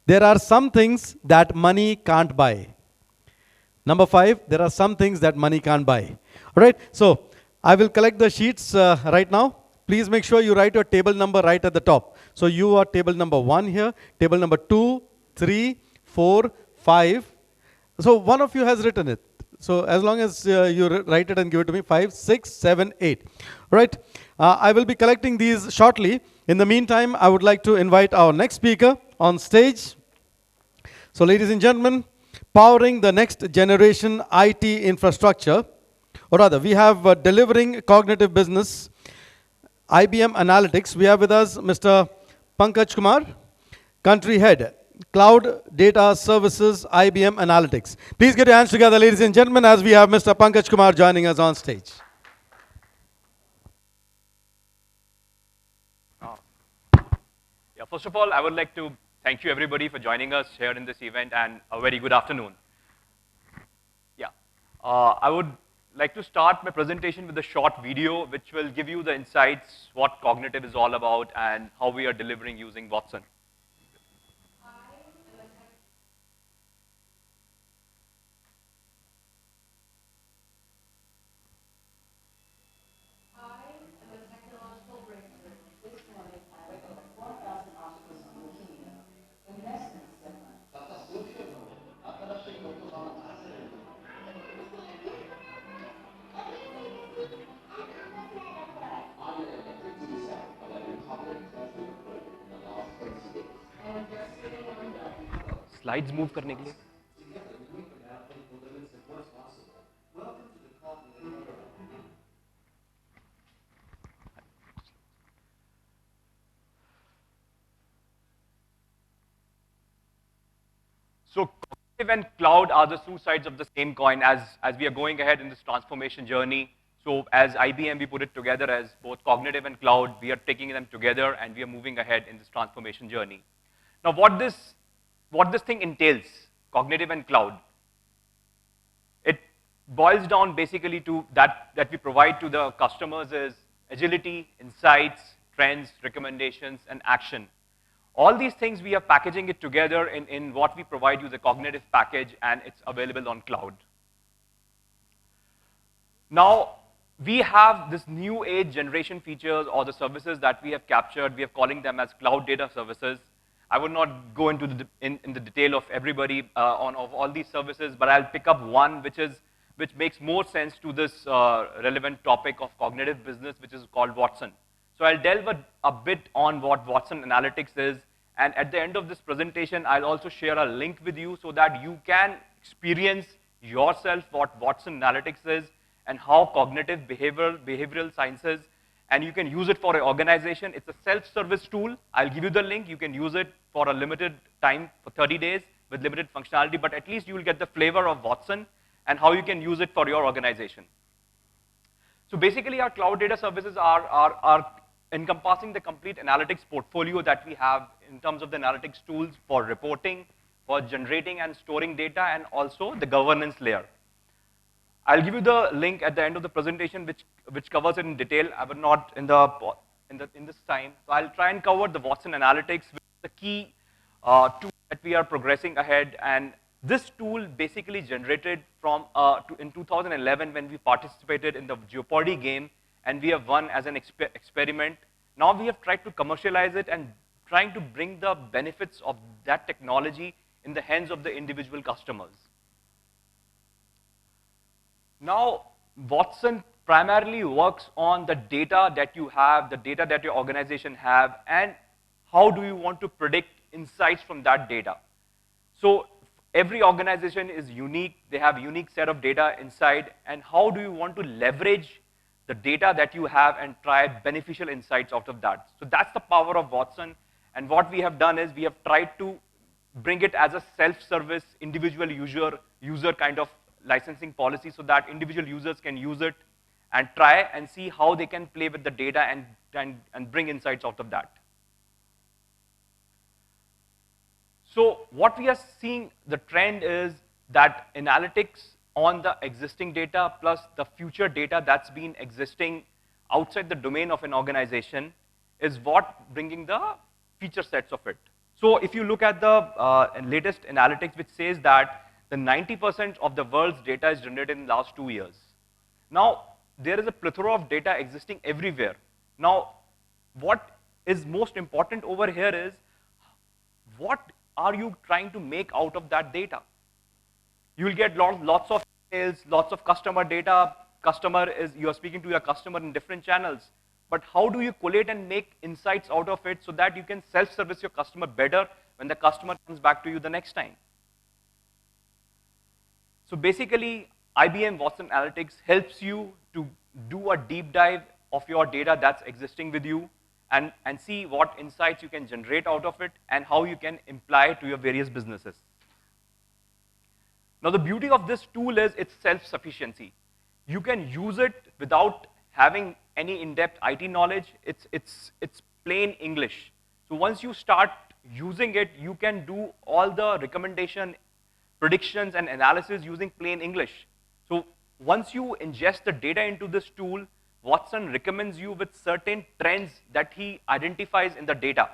there are some things that money can't buy. Number 5, there are some things that money can't buy. All right, so I will collect the sheets right now. Please make sure you write your table number right at the top. So you are table number 1 here, table number 2, 3, 4, 5. So one of you has written it. So as long as you write it and give it to me, 5, 6, 7, 8. Right? I will be collecting these shortly. In the meantime, I would like to invite our next speaker on stage. So ladies and gentlemen, powering the next generation IT infrastructure, or rather, we have delivering cognitive business, IBM Analytics. We have with us Mr. Pankaj Kumar, Country Head, Cloud Data Services, IBM Analytics. Please get your hands together, ladies and gentlemen, as we have Mr. Pankaj Kumar joining us on stage. Yeah, first of all, I would like to thank you everybody for joining us here in this event, and a very good afternoon. Yeah, I would like to start my presentation with a short video which will give you the insights, what cognitive is all about, and how we are delivering using Watson. Slides move करने के लिए. So cognitive and cloud are the two sides of the same coin as we are going ahead in this transformation journey. So as IBM, we put it together as both cognitive and cloud. We are taking them together and we are moving ahead in this transformation journey. Now what this thing entails, cognitive and cloud, it boils down basically to that we provide to the customers is agility, insights, trends, recommendations, and action. All these things, we are packaging it together in what we provide you, the cognitive package, and it's available on cloud. Now, we have this new age generation features or the services that we have captured. We are calling them as cloud data services. I would not go into in the detail of everybody of all these services, but I'll pick up one which makes more sense to this relevant topic of cognitive business, which is called Watson. So I'll delve a bit on what Watson Analytics is, and at the end of this presentation, I'll also share a link with you so that you can experience yourself what Watson Analytics is and how cognitive behavioral sciences, and you can use it for an organization. It's a self-service tool. I'll give you the link. You can use it for a limited time, for 30 days, with limited functionality, but at least you will get the flavor of Watson and how you can use it for your organization. So basically, our cloud data services are encompassing the complete analytics portfolio that we have in terms of the analytics tools for reporting, for generating and storing data, and also the governance layer. I'll give you the link at the end of the presentation which covers it in detail. I will not in this time. So I'll try and cover the Watson Analytics, which is the key tool that we are progressing ahead. And this tool basically generated from in 2011 when we participated in the Jeopardy game, and we have won as an experiment. Now we have tried to commercialize it and trying to bring the benefits of that technology in the hands of the individual customers. Now, Watson primarily works on the data that you have, the data that your organization have, and how do you want to predict insights from that data. So every organization is unique. They have a unique set of data inside, and how do you want to leverage the data that you have and try beneficial insights out of that. So that's the power of Watson, and what we have done is we have tried to bring it as a self-service, individual user kind of licensing policy so that individual users can use it and try and see how they can play with the data and bring insights out of that. So what we are seeing, the trend is that analytics on the existing data plus the future data that's been existing outside the domain of an organization is what bringing the feature sets of it. So if you look at the latest analytics, which says that the 90% of the world's data is generated in the last 2 years. Now, there is a plethora of data existing everywhere. Now, what is most important over here is, what are you trying to make out of that data? You will get lots of sales, lots of customer data. You are speaking to your customer in different channels. But how do you collate and make insights out of it so that you can self-service your customer better when the customer comes back to you the next time? So basically, IBM Watson Analytics helps you to do a deep dive of your data that's existing with you and see what insights you can generate out of it and how you can apply it to your various businesses. Now, the beauty of this tool is its self-sufficiency. You can use it without having any in-depth IT knowledge. It's plain English. So once you start using it, you can do all the recommendation, predictions, and analysis using plain English. So once you ingest the data into this tool, Watson recommends you with certain trends that he identifies in the data.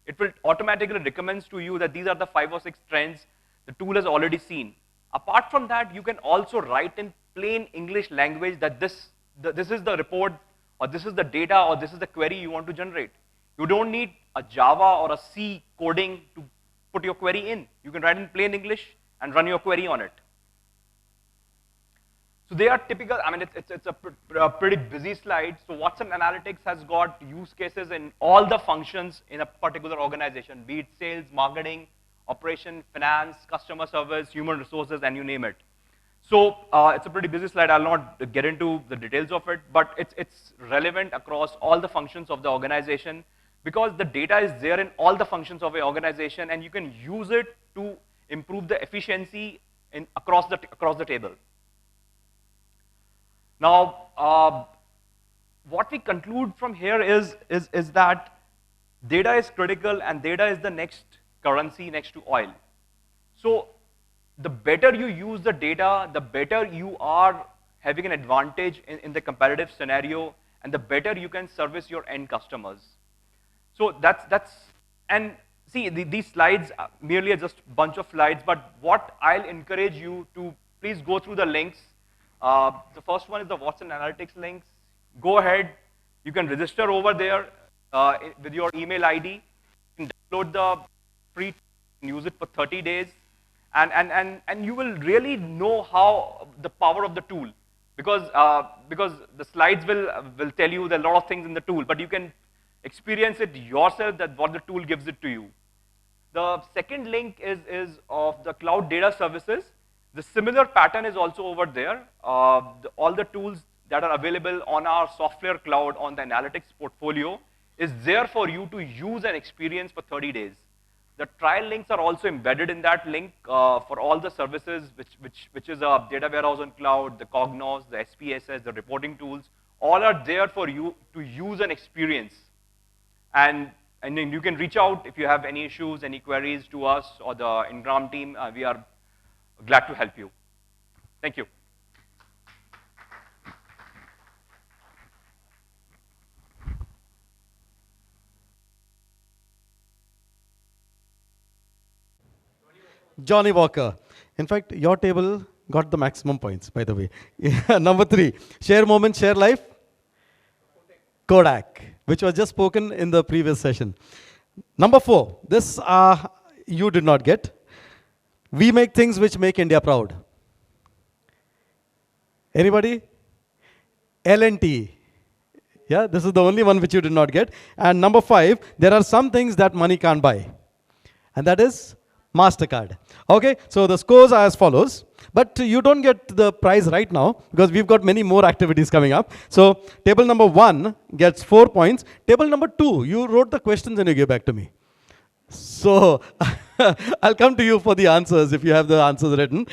It will automatically recommend to you that these are the 5 or 6 trends the tool has already seen. Apart from that, you can also write in plain English language that this is the report, or this is the data, or this is the query you want to generate. You don't need a Java or a C coding to put your query in. You can write in plain English and run your query on it. So they are typical. I mean, it's a pretty busy slide. So Watson Analytics has got use cases in all the functions in a particular organization, be it sales, marketing, operation, finance, customer service, human resources, and you name it. So it's a pretty busy slide. I'll not get into the details of it, but it's relevant across all the functions of the organization because the data is there in all the functions of an organization, and you can use it to improve the efficiency across the table. Now, what we conclude from here is that data is critical, and data is the next currency next to oil. So the better you use the data, the better you are having an advantage in the competitive scenario, and the better you can service your end customers. So and see, these slides are merely just a bunch of slides, but what I'll encourage you to please go through the links. The first one is the Watson Analytics links. Go ahead, you can register over there with your email ID. You can download the free and use it for 30 days. And you will really know how the power of the tool, because the slides will tell you there are a lot of things in the tool, but you can experience it yourself, that what the tool gives it to you. The second link is of the cloud data services. The similar pattern is also over there. All the tools that are available on our software cloud on the analytics portfolio is there for you to use and experience for 30 days. The trial links are also embedded in that link for all the services, which is a data warehouse on cloud, the Cognos, the SPSS, the reporting tools. All are there for you to use and experience. And then you can reach out if you have any issues, any queries to us or the Ingram team. We are glad to help you. Thank you. Johnny Walker. In fact, your table got the maximum points, by the way. Number 3, share moment, share life. Kodak, which was just spoken in the previous session. Number 4, this you did not get. We make things which make India proud. Anybody? L&T. Yeah, this is the only one which you did not get. And number 5, there are some things that money can't buy. And that is MasterCard. Okay, so the scores are as follows. But you don't get the prize right now because we've got many more activities coming up. So table number 1 gets 4 points. Table number 2, you wrote the questions and you gave back to me. So I'll come to you for the answers if you have the answers written.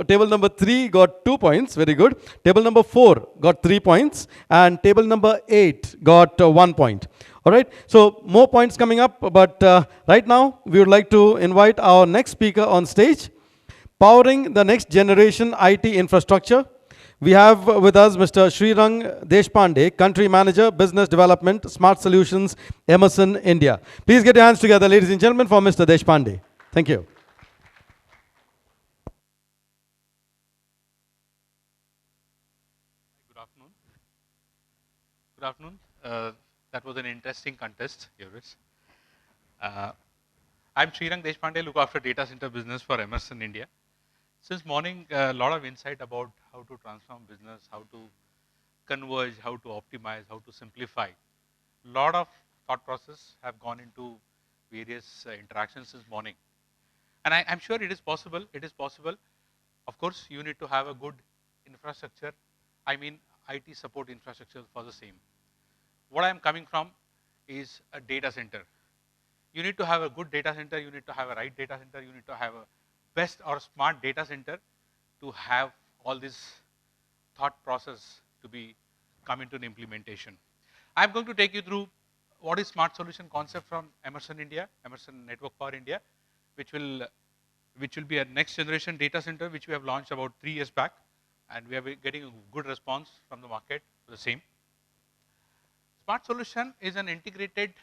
Table number 3 got 2 points, very good. Table number 4 got 3 points. And table number 8 got 1 point. All right, so more points coming up, but right now we would like to invite our next speaker on stage, powering the next generation IT infrastructure. We have with us Mr. Srirang Deshpande, Country Manager, Business Development, Smart Solutions, Emerson, India. Please get your hands together, ladies and gentlemen, for Mr. Deshpande. Thank you. Good afternoon. Good afternoon. That was an interesting contest, Yoris. I'm Srirang Deshpande, look after data center business for Emerson India. Since morning, a lot of insight about how to transform business, how to converge, how to optimize, how to simplify. Lot of thought process have gone into various interactions since morning. And I'm sure it is possible. It is possible. Of course, you need to have a good infrastructure. I mean, IT support infrastructure for the same. What I'm coming from is a data center. You need to have a good data center. You need to have a right data center. You need to have a best or smart data center to have all this thought process to be come into an implementation. I'm going to take you through what is smart solution concept from Emerson India, Emerson Network Power India, which will be a next generation data center which we have launched about 3 years back, and we are getting a good response from the market for the same. Smart solution is an integrated,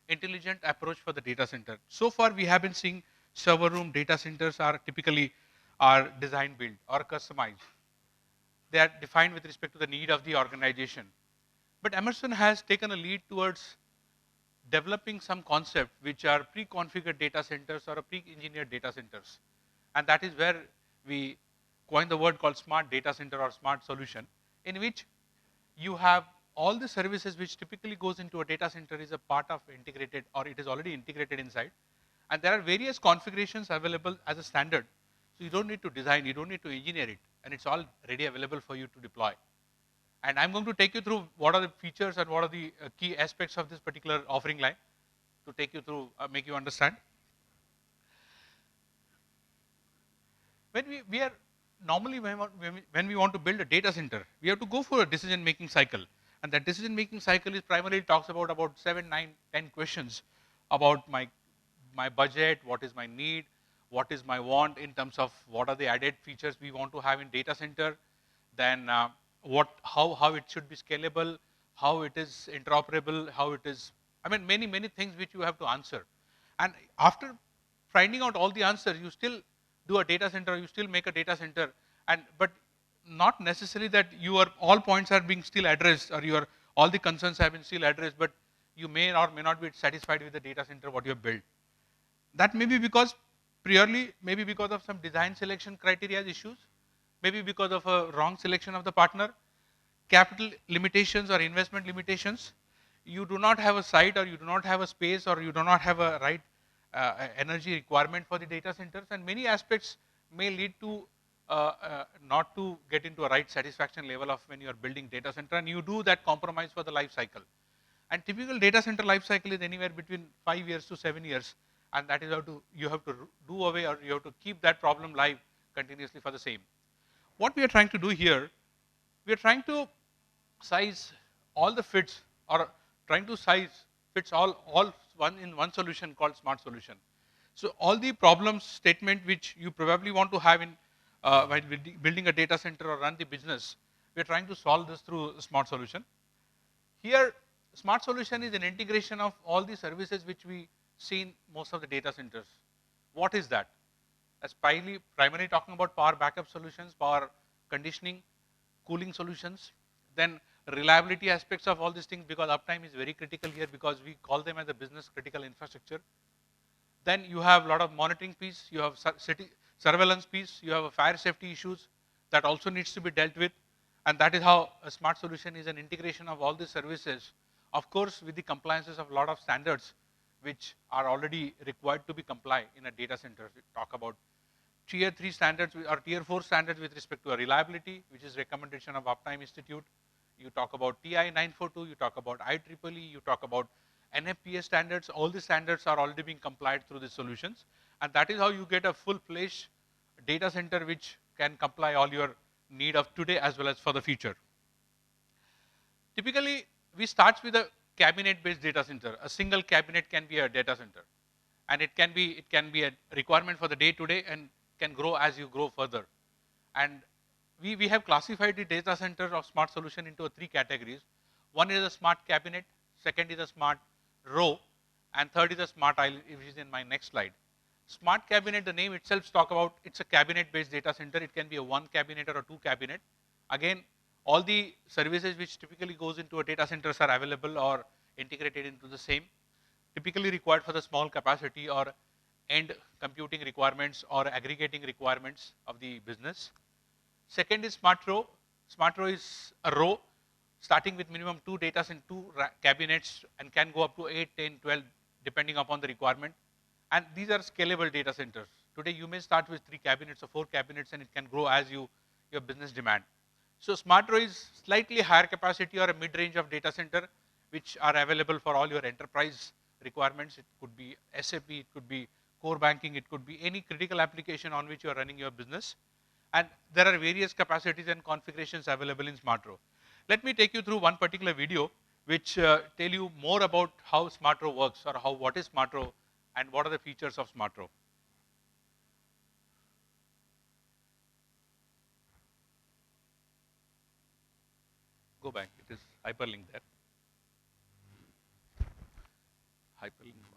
intelligent approach for the data center. So far, we have been seeing server room data centers are typically design build or customized. They are defined with respect to the need of the organization. But Emerson has taken a lead towards developing some concept which are pre-configured data centers or pre-engineered data centers. And that is where we coined the word called smart data center or smart solution, in which you have all the services which typically goes into a data center is a part of integrated, or it is already integrated inside. And there are various configurations available as a standard. So you don't need to design, you don't need to engineer it, and it's all ready available for you to deploy. And I'm going to take you through what are the features and what are the key aspects of this particular offering line to take you through, make you understand. When we are normally when we want to build a data center, we have to go for a decision making cycle. And that decision making cycle is primarily talks about 7, 9, 10 questions about my budget, what is my need, what is my want in terms of what are the added features we want to have in data center, then how it should be scalable, how it is interoperable, how it is, I mean, many things which you have to answer. And after finding out all the answers, you still do a data center, you still make a data center, but not necessarily that all points are being still addressed, or all the concerns have been still addressed, but you may or may not be satisfied with the data center what you have built. That may be because purely, maybe because of some design selection criteria issues, maybe because of a wrong selection of the partner, capital limitations or investment limitations. You do not have a site, or you do not have a space, or you do not have a right energy requirement for the data centers, and many aspects may lead to not to get into a right satisfaction level of when you are building data center, and you do that compromise for the life cycle. And typical data center life cycle is anywhere between 5 years to 7 years, and that is how you have to do away, or you have to keep that problem live continuously for the same. What we are trying to do here, we are trying to size all the fits, or trying to size fits all in one solution called smart solution. So all the problem statement which you probably want to have in while building a data center or run the business, we are trying to solve this through a smart solution. Here, smart solution is an integration of all the services which we see in most of the data centers. What is that? That's primarily talking about power backup solutions, power conditioning, cooling solutions, then reliability aspects of all these things, because uptime is very critical here, because we call them as a business critical infrastructure. Then you have a lot of monitoring piece, you have surveillance piece, you have a fire safety issues that also needs to be dealt with, and that is how a smart solution is an integration of all these services, of course with the compliances of a lot of standards which are already required to be complied in a data center. We talk about tier 3 standards or tier 4 standards with respect to reliability, which is recommendation of Uptime Institute. You talk about TI 942, you talk about IEEE, you talk about NFPA standards. All the standards are already being complied through these solutions, and that is how you get a full-fledged data center which can comply all your need of today as well as for the future. Typically, we start with a cabinet-based data center. A single cabinet can be a data center, and it can be a requirement for the day-to-day and can grow as you grow further. And we have classified the data center of smart solution into three categories. One is a smart cabinet, second is a smart row, and third is a smart aisle, which is in my next slide. Smart cabinet, the name itself talk about, it's a cabinet-based data center. It can be a one cabinet or a two cabinet. Again, all the services which typically goes into a data centers are available or integrated into the same, typically required for the small capacity or end computing requirements or aggregating requirements of the business. Second is smart row. Smart row is a row starting with minimum two data and two cabinets and can go up to 8, 10, 12 depending upon the requirement. And these are scalable data centers. Today you may start with 3 cabinets or 4 cabinets and it can grow as your business demand. So smart row is slightly higher capacity or a mid-range of data center which are available for all your enterprise requirements. It could be SAP, it could be core banking, it could be any critical application on which you are running your business. And there are various capacities and configurations available in smart row. Let me take you through one particular video which tell you more about how smart row works or what is smart row and what are the features of smart row. Go back, it is hyperlink there. Hyperlink.